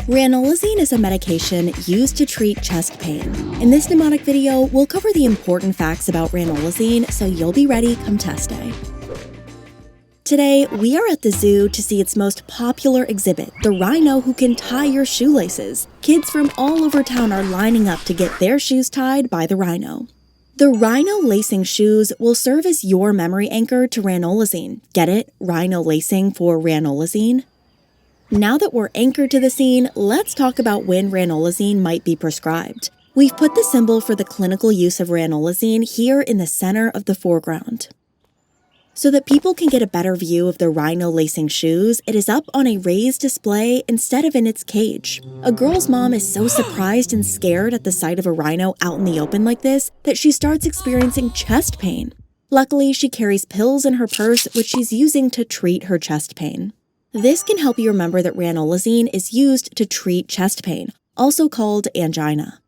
Ranolazine is a medication used to treat chest pain. In this mnemonic video, we'll cover the important facts about ranolazine so you'll be ready come test day. Today, we are at the zoo to see its most popular exhibit, the rhino who can tie your shoelaces. Kids from all over town are lining up to get their shoes tied by the rhino. The rhino lacing shoes will serve as your memory anchor to ranolazine. Get it? Rhino lacing for ranolazine? Now that we're anchored to the scene, let's talk about when ranolazine might be prescribed. We've put the symbol for the clinical use of ranolazine here in the center of the foreground. So that people can get a better view of the rhino lacing shoes, it is up on a raised display instead of in its cage. A girl's mom is so surprised and scared at the sight of a rhino out in the open like this that she starts experiencing chest pain. Luckily, she carries pills in her purse which she's using to treat her chest pain. This can help you remember that ranolazine is used to treat chest pain, also called angina.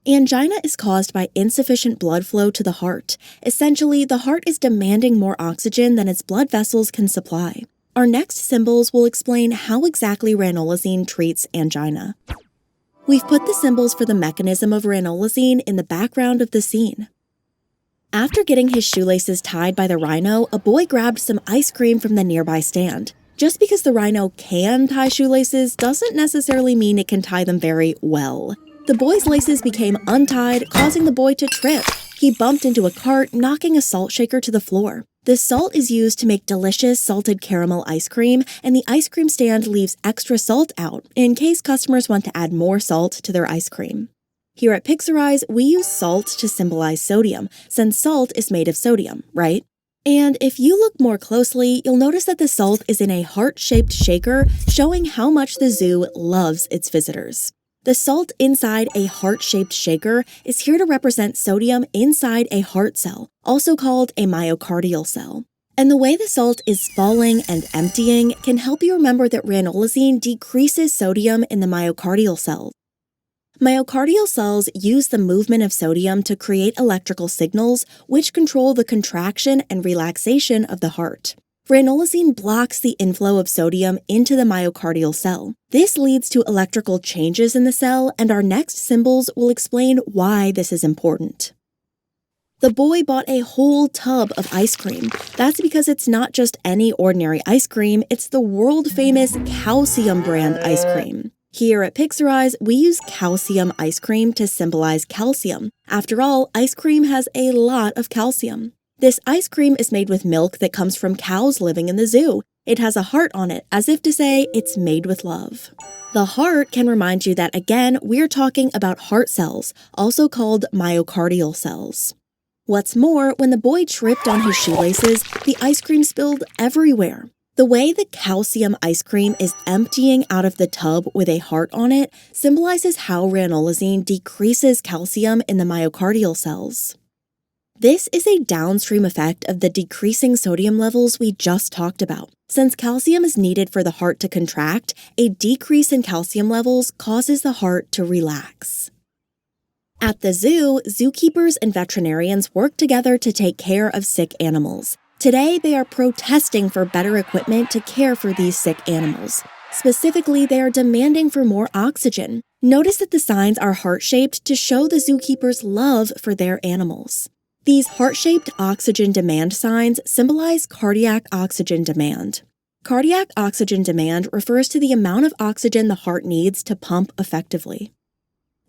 Angina is caused by insufficient blood flow to the heart. Essentially, the heart is demanding more oxygen than its blood vessels can supply. Our next symbols will explain how exactly ranolazine treats angina. We've put the symbols for the mechanism of ranolazine in the background of the scene. After getting his shoelaces tied by the rhino, a boy grabbed some ice cream from the nearby stand. Just because the rhino can tie shoelaces doesn't necessarily mean it can tie them very well. The boy's laces became untied, causing the boy to trip. He bumped into a cart, knocking a salt shaker to the floor. The salt is used to make delicious salted caramel ice cream, and the ice cream stand leaves extra salt out in case customers want to add more salt to their ice cream. Here at Pixarize, we use salt to symbolize sodium, since salt is made of sodium, right? And if you look more closely, you'll notice that the salt is in a heart-shaped shaker, showing how much the zoo loves its visitors. The salt inside a heart-shaped shaker is here to represent sodium inside a heart cell, also called a myocardial cell. And the way the salt is falling and emptying can help you remember that ranolazine decreases sodium in the myocardial cells. Myocardial cells use the movement of sodium to create electrical signals, which control the contraction and relaxation of the heart. Ranolazine blocks the inflow of sodium into the myocardial cell. This leads to electrical changes in the cell, and our next symbols will explain why this is important. The boy bought a whole tub of ice cream. That's because it's not just any ordinary ice cream, it's the world-famous Calcium brand ice cream. Here at Pixarize, we use calcium ice cream to symbolize calcium. After all, ice cream has a lot of calcium. This ice cream is made with milk that comes from cows living in the zoo. It has a heart on it, as if to say it's made with love. The heart can remind you that, again, we're talking about heart cells, also called myocardial cells. What's more, when the boy tripped on his shoelaces, the ice cream spilled everywhere. The way the calcium ice cream is emptying out of the tub with a heart on it symbolizes how ranolazine decreases calcium in the myocardial cells. This is a downstream effect of the decreasing sodium levels we just talked about. Since calcium is needed for the heart to contract, a decrease in calcium levels causes the heart to relax. At the zoo, zookeepers and veterinarians work together to take care of sick animals. Today, they are protesting for better equipment to care for these sick animals. Specifically, they are demanding for more oxygen. Notice that the signs are heart-shaped to show the zookeepers' love for their animals. These heart-shaped oxygen demand signs symbolize cardiac oxygen demand. Cardiac oxygen demand refers to the amount of oxygen the heart needs to pump effectively.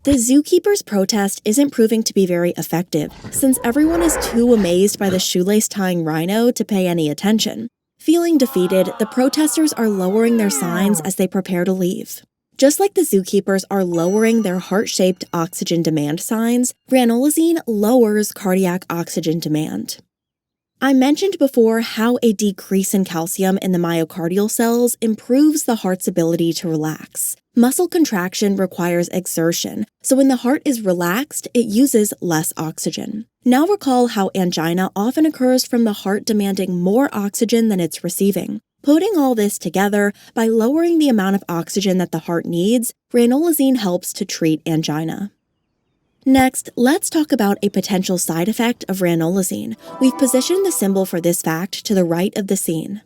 The zookeepers' protest isn't proving to be very effective, since everyone is too amazed by the shoelace-tying rhino to pay any attention. Feeling defeated, the protesters are lowering their signs as they prepare to leave. Just like the zookeepers are lowering their heart-shaped oxygen demand signs, ranolazine lowers cardiac oxygen demand. I mentioned before how a decrease in calcium in the myocardial cells improves the heart's ability to relax. Muscle contraction requires exertion, so when the heart is relaxed, it uses less oxygen. Now recall how angina often occurs from the heart demanding more oxygen than it's receiving. Putting all this together, by lowering the amount of oxygen that the heart needs, ranolazine helps to treat angina. Next, let's talk about a potential side effect of ranolazine. We've positioned the symbol for this fact to the right of the scene.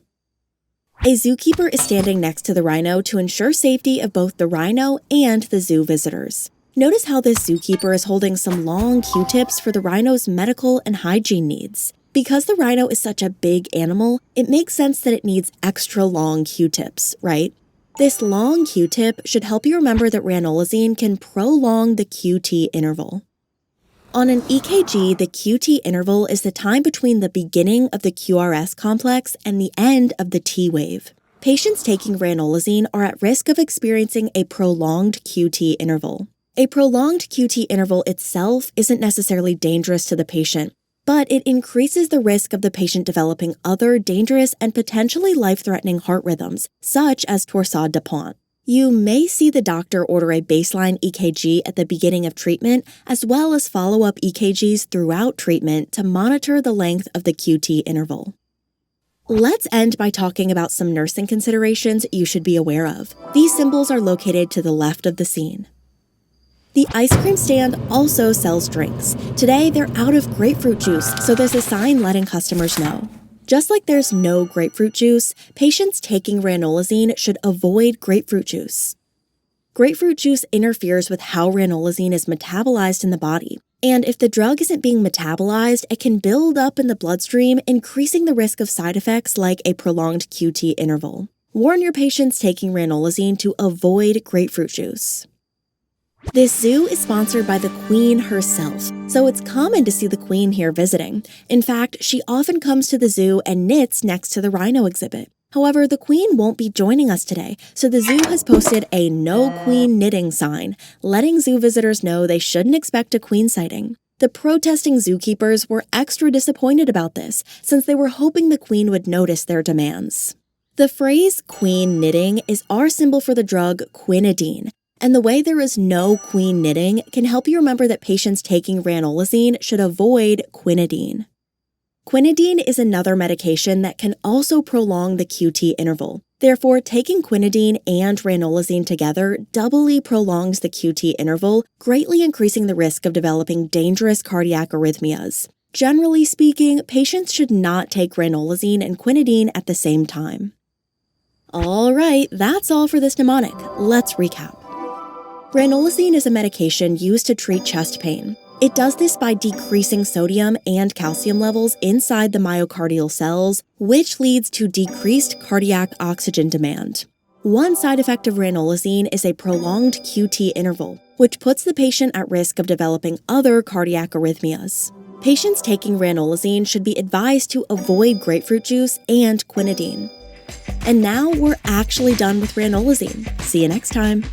A zookeeper is standing next to the rhino to ensure safety of both the rhino and the zoo visitors. Notice how this zookeeper is holding some long Q-tips for the rhino's medical and hygiene needs. Because the rhino is such a big animal, it makes sense that it needs extra long Q-tips, right? This long Q-tip should help you remember that ranolazine can prolong the QT interval. On an EKG, the QT interval is the time between the beginning of the QRS complex and the end of the T wave. Patients taking ranolazine are at risk of experiencing a prolonged QT interval. A prolonged QT interval itself isn't necessarily dangerous to the patient, but it increases the risk of the patient developing other dangerous and potentially life-threatening heart rhythms, such as torsade de pointe. You may see the doctor order a baseline EKG at the beginning of treatment, as well as follow-up EKGs throughout treatment to monitor the length of the QT interval. Let's end by talking about some nursing considerations you should be aware of. These symbols are located to the left of the scene. The ice cream stand also sells drinks. Today, they're out of grapefruit juice, so there's a sign letting customers know. Just like there's no grapefruit juice, patients taking ranolazine should avoid grapefruit juice. Grapefruit juice interferes with how ranolazine is metabolized in the body, and if the drug isn't being metabolized, it can build up in the bloodstream, increasing the risk of side effects like a prolonged QT interval. Warn your patients taking ranolazine to avoid grapefruit juice. This zoo is sponsored by the Queen herself, so it's common to see the Queen here visiting. In fact, she often comes to the zoo and knits next to the rhino exhibit. However, the Queen won't be joining us today, so the zoo has posted a No Queen Knitting sign, letting zoo visitors know they shouldn't expect a Queen sighting. The protesting zookeepers were extra disappointed about this, since they were hoping the Queen would notice their demands. The phrase Queen knitting is our symbol for the drug quinidine, and the way there is no queen knitting can help you remember that patients taking ranolazine should avoid quinidine. Quinidine is another medication that can also prolong the QT interval. Therefore, taking quinidine and ranolazine together doubly prolongs the QT interval, greatly increasing the risk of developing dangerous cardiac arrhythmias. Generally speaking, patients should not take ranolazine and quinidine at the same time. All right, that's all for this mnemonic. Let's recap. Ranolazine is a medication used to treat chest pain. It does this by decreasing sodium and calcium levels inside the myocardial cells, which leads to decreased cardiac oxygen demand. One side effect of ranolazine is a prolonged QT interval, which puts the patient at risk of developing other cardiac arrhythmias. Patients taking ranolazine should be advised to avoid grapefruit juice and quinidine. And now we're actually done with ranolazine. See you next time.